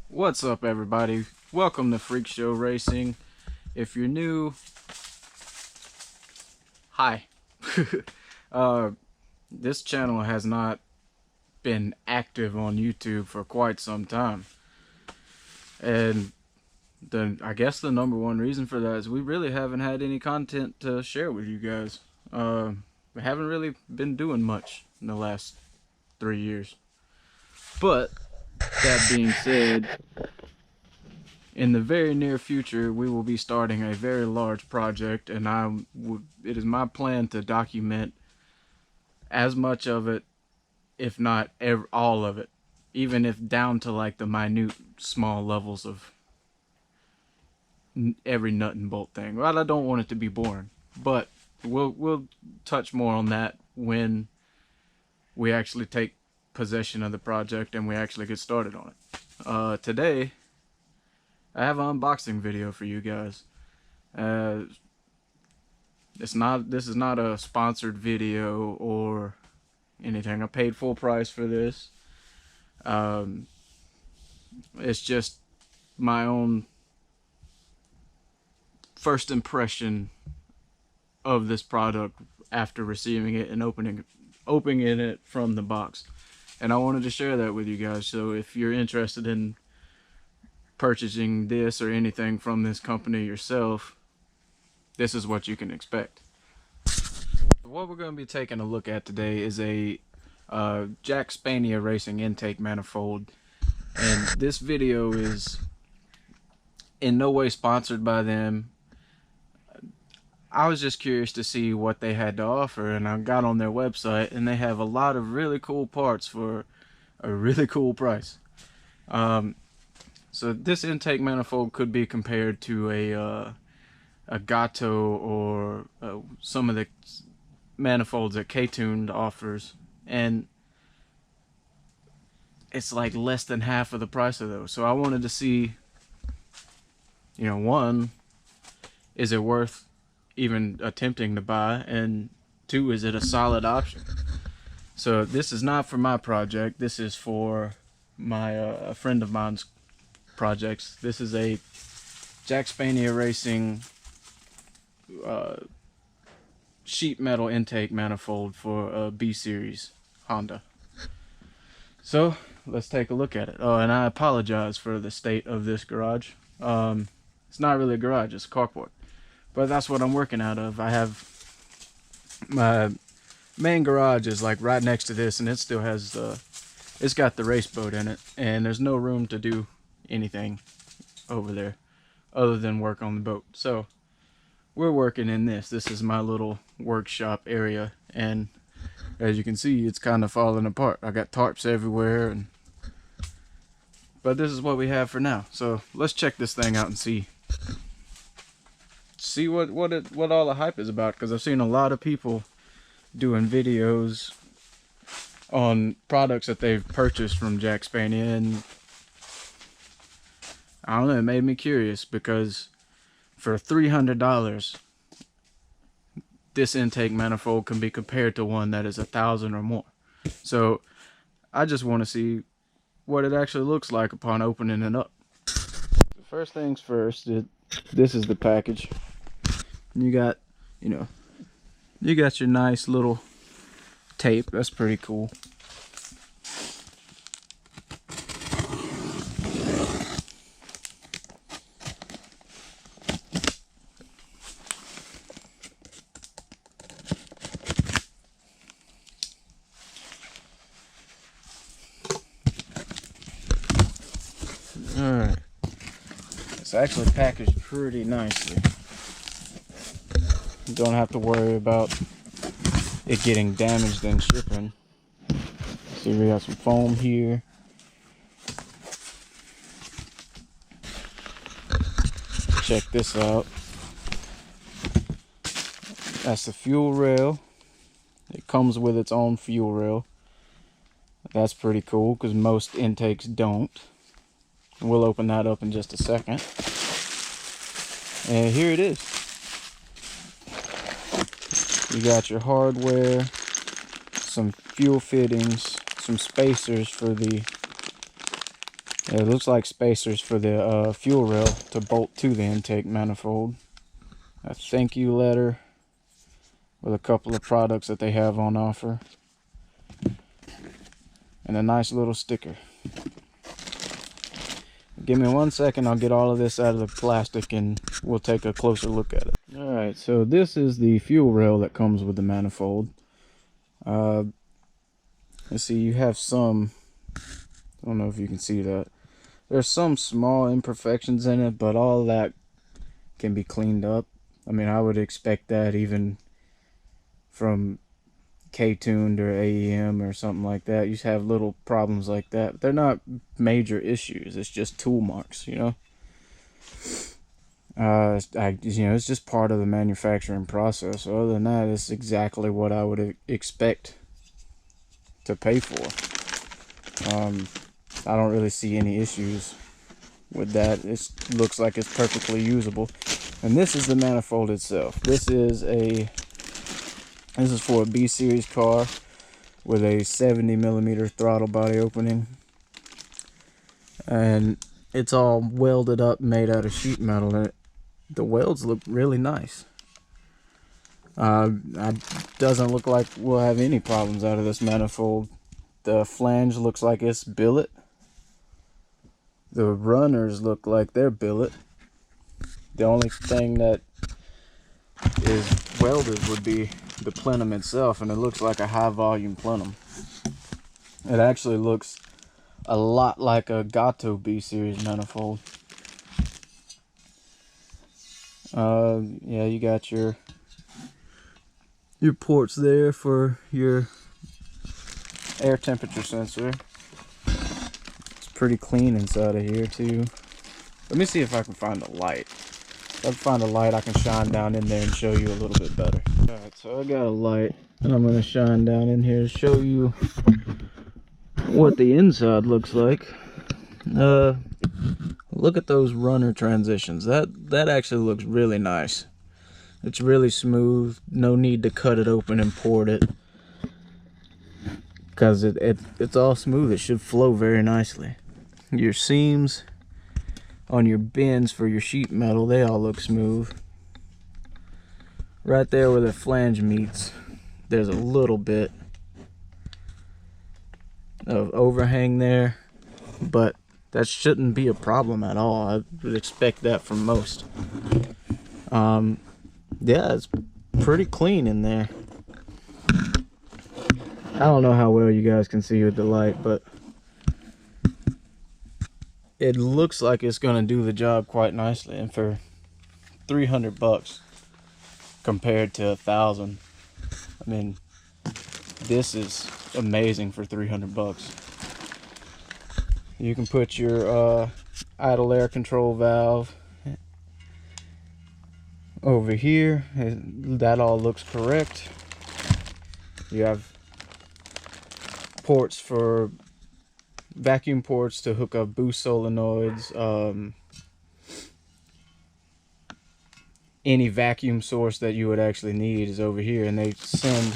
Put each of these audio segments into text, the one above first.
What's up, everybody? Welcome to Freak Show Racing. If you're new, hi. uh, this channel has not been active on YouTube for quite some time, and I guess the number one reason for that is we really haven't had any content to share with you guys. We haven't really been doing much in the last 3 years. But that being said, in the very near future, we will be starting a very large project, and it is my plan to document as much of it, if not all of it, even if down to like the minute small levels of every nut and bolt thing. Well, I don't want it to be boring, but we'll touch more on that when we actually take possession of the project and we actually get started on it. Today I have an unboxing video for you guys. This is not a sponsored video or anything. I paid full price for this. It's just my own first impression of this product after receiving it and opening it from the box. And I wanted to share that with you guys. So if you're interested in purchasing this or anything from this company yourself, this is what you can expect. What we're going to be taking a look at today is a JackSpania racing intake manifold, and this video is in no way sponsored by them. I was just curious to see what they had to offer, and I got on their website, and they have a lot of really cool parts for a really cool price. So this intake manifold could be compared to a Gato or some of the manifolds that K-Tuned offers, and it's like less than half of the price of those. So I wanted to see, one, is it worth even attempting to buy, and two, is it a solid option? So this is not for my project. This is for my a friend of mine's projects. This is a JackSpania Racing sheet metal intake manifold for a B series Honda. So let's take a look at it. Oh, and I apologize for the state of this garage. It's not really a garage, it's a carport, but that's what I'm working out of. I have my main garage is like right next to this, and it still has it's got the race boat in it, and there's no room to do anything over there other than work on the boat. So we're working in this. This is my little workshop area, and as you can see, it's kind of falling apart. I got tarps everywhere, but this is what we have for now. So let's check this thing out and see what all the hype is about, because I've seen a lot of people doing videos on products that they've purchased from JackSpania, and I don't know, it made me curious, because for $300 this intake manifold can be compared to one that is $1,000 or more. So I just want to see what it actually looks like upon opening it up. First things first, this is the package. You got, you got your nice little tape. That's pretty cool. Alright, it's actually packaged pretty nicely. You don't have to worry about it getting damaged in shipping. See, we got some foam here. Check this out. That's the fuel rail. It comes with its own fuel rail. That's pretty cool, because most intakes don't. We'll open that up in just a second. And here it is. You got your hardware, some fuel fittings, some spacers for the It looks like spacers for the fuel rail to bolt to the intake manifold. A thank you letter with a couple of products that they have on offer. And a nice little sticker. Give me 1 second, I'll get all of this out of the plastic and we'll take a closer look at it. Alright, so this is the fuel rail that comes with the manifold. Let's see, you have some, I don't know if you can see that. There's some small imperfections in it, but all that can be cleaned up. I mean, I would expect that even from K-tuned or AEM or something like that. You just have little problems like that. They're not major issues. It's just tool marks, you know. It's just part of the manufacturing process. So other than that, it's exactly what I would expect to pay for. I don't really see any issues with that. It looks like it's perfectly usable. And this is the manifold itself. This is for a B series car with a 70mm throttle body opening. And it's all welded up, made out of sheet metal, and the welds look really nice. It doesn't look like we'll have any problems out of this manifold. The flange looks like it's billet. The runners look like they're billet. The only thing that is welded would be the plenum itself, and it looks like a high volume plenum. It actually looks a lot like a Gato B series manifold. Yeah, you got your ports there for your air temperature sensor. It's pretty clean inside of here too. Let me see if I can find a light. If I can find a light, I can shine down in there and show you a little bit better. Alright, so I got a light and I'm going to shine down in here to show you what the inside looks like. Look at those runner transitions. That actually looks really nice. It's really smooth. No need to cut it open and port it, because it's all smooth. It should flow very nicely. Your seams on your bends for your sheet metal, they all look smooth. Right there where the flange meets, there's a little bit of overhang there, but that shouldn't be a problem at all. I would expect that from most. Yeah, it's pretty clean in there. I don't know how well you guys can see with the light, but it looks like it's gonna do the job quite nicely. And for 300 bucks compared to 1,000, I mean, this is amazing for 300 bucks. You can put your idle air control valve over here. That all looks correct. You have ports for vacuum ports to hook up boost solenoids, any vacuum source that you would actually need is over here, and they send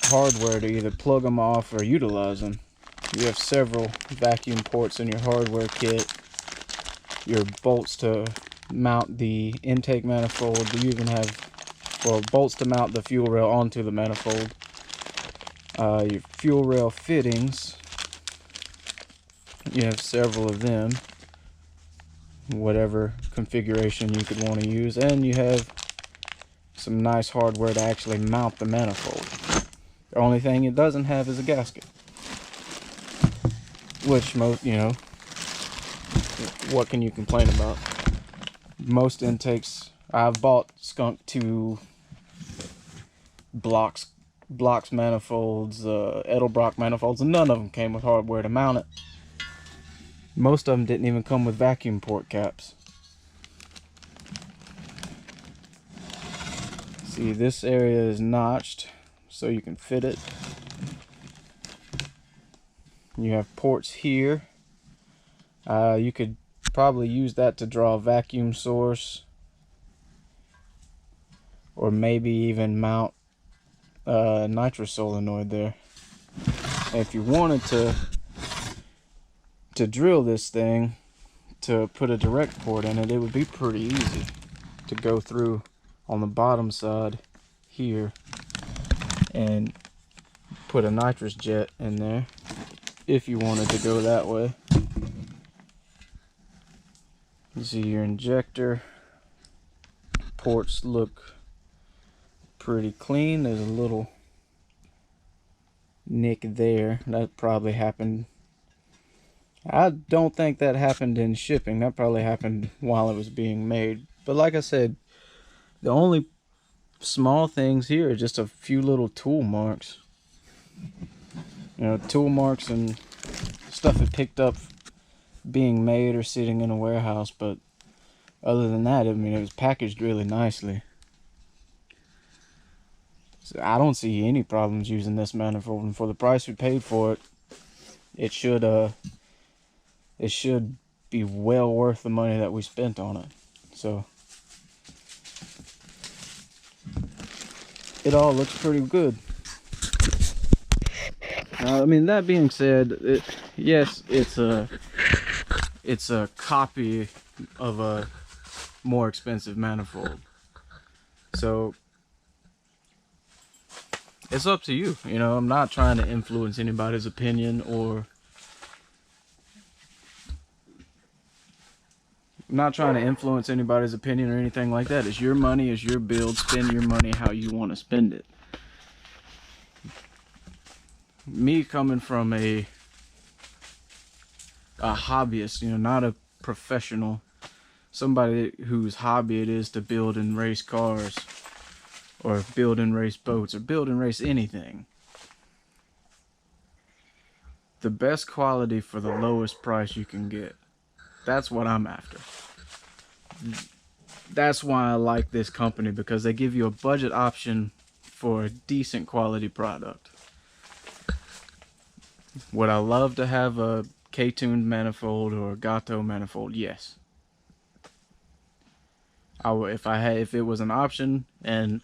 hardware to either plug them off or utilize them. You have several vacuum ports in your hardware kit, your bolts to mount the intake manifold. You even have, well, bolts to mount the fuel rail onto the manifold. Your fuel rail fittings, you have several of them, whatever configuration you could want to use, and you have some nice hardware to actually mount the manifold. The only thing it doesn't have is a gasket, which most, you know, what can you complain about? Most intakes, I've bought Skunk 2 blocks manifolds, Edelbrock manifolds, and none of them came with hardware to mount it. Most of them didn't even come with vacuum port caps. See, this area is notched so you can fit it. You have ports here. You could probably use that to draw a vacuum source, or maybe even mount a nitro solenoid there. If you wanted to to drill this thing, to put a direct port in it, it would be pretty easy to go through on the bottom side here and put a nitrous jet in there if you wanted to go that way. You see your injector ports look pretty clean. There's a little nick there. That probably happened. I don't think that happened in shipping. That probably happened while it was being made. But like I said, the only small things here are just a few little tool marks. You know, tool marks and stuff it picked up being made or sitting in a warehouse. But other than that, I mean, it was packaged really nicely. So I don't see any problems using this manifold, and for the price we paid for it, it should be well worth the money that we spent on it. So it all looks pretty good. I mean, that being said, yes, it's a copy of a more expensive manifold. So it's up to you. You know, I'm not trying to influence anybody's opinion, or I'm not trying to influence anybody's opinion or anything like that. It's your money, it's your build. Spend your money how you want to spend it. Me coming from a hobbyist, you know, not a professional, somebody whose hobby it is to build and race cars, or build and race boats, or build and race anything. The best quality for the lowest price you can get. That's what I'm after. That's why I like this company, because they give you a budget option for a decent quality product. Would I love to have a K-tuned manifold or a Gato manifold? Yes. If it was an option and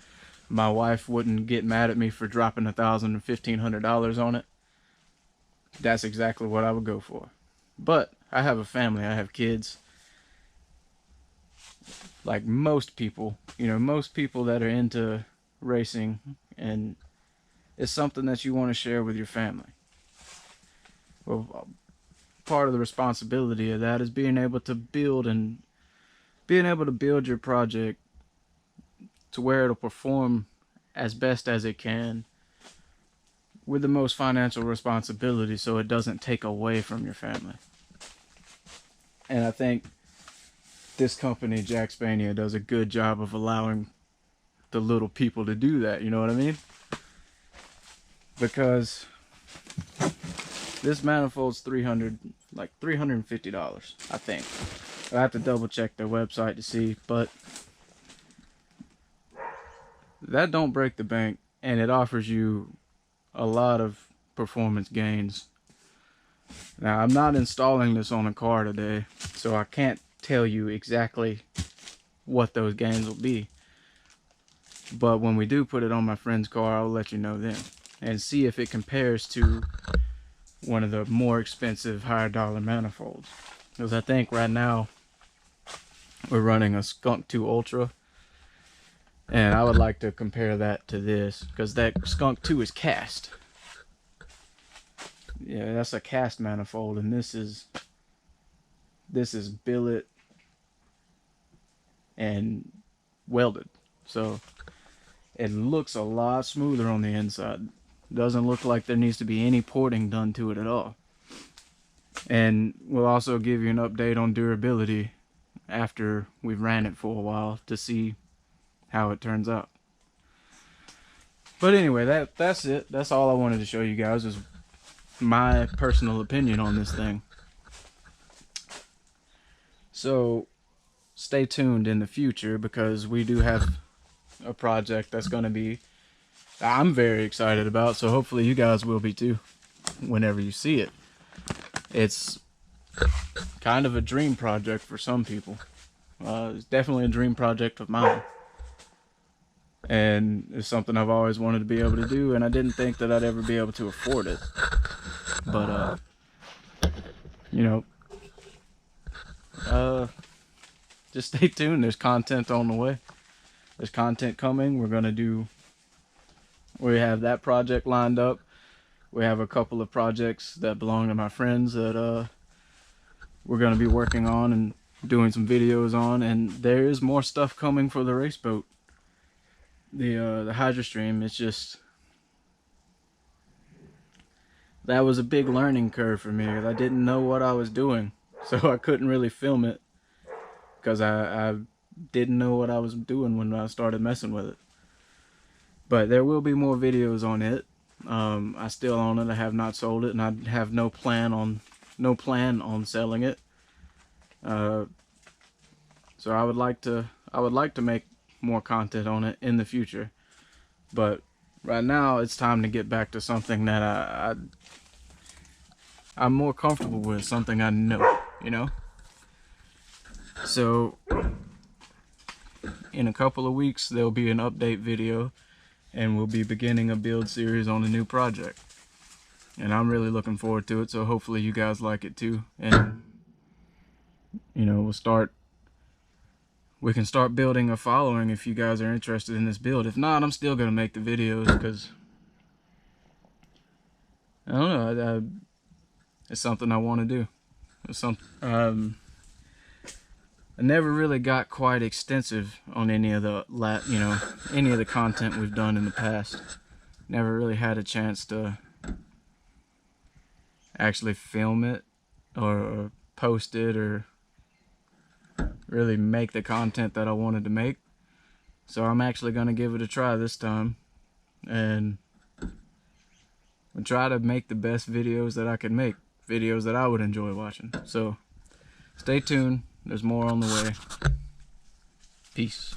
my wife wouldn't get mad at me for dropping $1,000 or $1,500 on it, that's exactly what I would go for. But I have a family, I have kids. Like most people, you know, most people that are into racing, and it's something that you want to share with your family. Well, part of the responsibility of that is being able to build your project to where it'll perform as best as it can with the most financial responsibility, so it doesn't take away from your family. And I think this company, JackSpania, does a good job of allowing the little people to do that, you know what I mean? Because this manifold's $350, I think. I have to double check their website to see, but that don't break the bank, and it offers you a lot of performance gains. Now, I'm not installing this on a car today, so I can't tell you exactly what those gains will be. But when we do put it on my friend's car, I'll let you know then, and see if it compares to one of the more expensive, higher dollar manifolds. Because I think right now we're running a Skunk 2 Ultra, and I would like to compare that to this, because that Skunk 2 is cast. Yeah, that's a cast manifold, and this is billet and welded. So it looks a lot smoother on the inside. Doesn't look like there needs to be any porting done to it at all. And we'll also give you an update on durability after we've ran it for a while to see how it turns out. But anyway, that's it. That's all I wanted to show you guys, is my personal opinion on this thing. So stay tuned in the future, because we do have a project that's going to be, I'm very excited about, so hopefully you guys will be too whenever you see it. It's kind of a dream project for some people. It's definitely a dream project of mine, and it's something I've always wanted to be able to do, and I didn't think that I'd ever be able to afford it. But you know, just stay tuned. There's content on the way. There's content coming. We have that project lined up. We have a couple of projects that belong to my friends that we're gonna be working on and doing some videos on, and there is more stuff coming for the race boat. The Hydrostream, it's just, that was a big learning curve for me. I didn't know what I was doing, so I couldn't really film it because I didn't know what I was doing when I started messing with it. But there will be more videos on it. I still own it. I have not sold it, and I have no plan on selling it. So I would like to make more content on it in the future. But right now it's time to get back to something that I'm more comfortable with, something I know, you know? So in a couple of weeks there'll be an update video, and we'll be beginning a build series on a new project. And I'm really looking forward to it, so hopefully you guys like it too. And you know, we can start building a following if you guys are interested in this build. If not, I'm still gonna make the videos because I don't know, it's something I want to do. It's something I never really got quite extensive on any of the any of the content we've done in the past. Never really had a chance to actually film it or post it or really make the content that I wanted to make. So I'm actually gonna give it a try this time, and I'll try to make the best videos that I can make, videos that I would enjoy watching. So stay tuned, there's more on the way. Peace.